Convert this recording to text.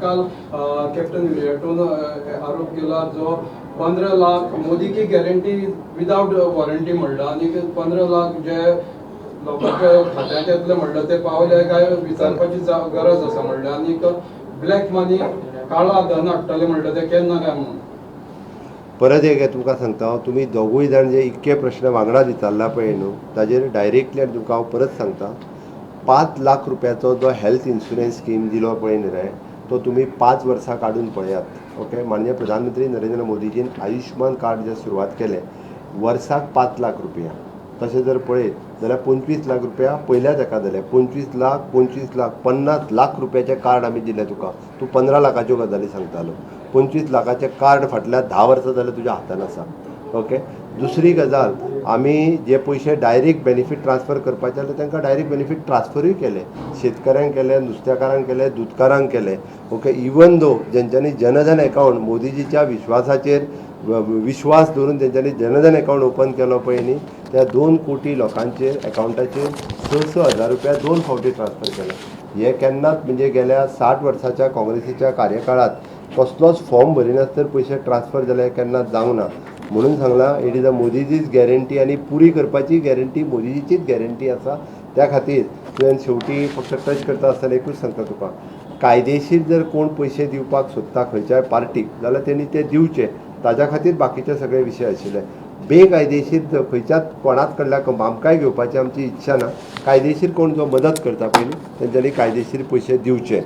काल कैप्टन विलियर्टन आरोप केला जो 15 लाख मोदी की गॅरंटी विदाउट वॉरंटी म्हणलं आणि 15 लाख जे लोकांच्या खात्यांत येतले म्हणलं ते पावले काय विचारपाची गरज आसा म्हणलं आणि ब्लॅक मनी काळा धन हाडटले म्हणलं ते केन्ना काय म्हणून परत एक तुमकां सांगता तुमी दोगूय जाण जे इतके प्रश्न वांगडा विचारला पळय न्हू ताजेर डायरेक्टली तुमकां हांव परत सांगता 5 लाख रुपयाचो जो हेल्थ इन्शुरन्स स्कीम दिलो पळय न्ही रे तो तुमी 5 वर्सां काडून पळयात ओके माननीय प्रधानमंत्री नरेंद्र मोदीजीन आयुष्मान कार्ड जे सुरवात केलें वर्साक 5 लाख रुपया तशें जर पळयत जाल्यार 25 लाख रुपया पयल्याच हेका जाले 25 लाख 50 लाख रुपयाचें कार्ड आमी दिलें तुका तूं 15 लाखाच्यो गजाली सांगतालो 25 लाखाचें कार्ड फाटल्या 10 वर्सां जाल्यार तुज्या हातान आसा ओके दुसरी गजाल आमी जे पयशे डायरेक्ट बेनिफीट ट्रान्सफर करपाचे जाल्यार तांकां डायरेक्ट बेनिफीट ट्रान्सफरूय केले शेतकऱ्यांक केले नुस्तेकारांक केले दूदकारांक केले ओके इवन दो जेंच्यांनी जनधन अकावंट मोदीजीच्या विश्वासाचेर विश्वास धरून तेंच्यांनी जनधन अकावंट ओपन केलो पळय न्ही त्या 2 कोटी लोकांचेर अकावंटाचेर 6,000 रुपया 2 फावटी ट्रान्सफर केले हे केन्नाच म्हणजे गेल्या 60 वर्साच्या काँग्रेसीच्या कार्यकाळात कसलोच फॉर्म भरिनासतना पयशे ट्रान्सफर जाले केन्नाच जावंक ना म्हणून सांगलां इट इज अ मोदीजीच गॅरंटी आनी पुरी करपाची गॅरंटी मोदीजीचीच गॅरंटी आसा त्या खातीर तुवें शेवटी फक्त टच करता आसतना एकूच सांगता तुका कायदेशीर जर कोण पयशे दिवपाक सोदता खंयच्याय पार्टीक जाल्यार तेणी ते दिवचे ताज्या खातीर बाकीचे सगळे विशय आशिल्ले बेकायदेशीर खंयच्याच कोणाच कडल्यान आमकांय घेवपाची आमची इच्छा ना कायदेशीर कोण जो मदत करता पयलीं तेंच्यांनी कायदेशीर पयशे दिवचे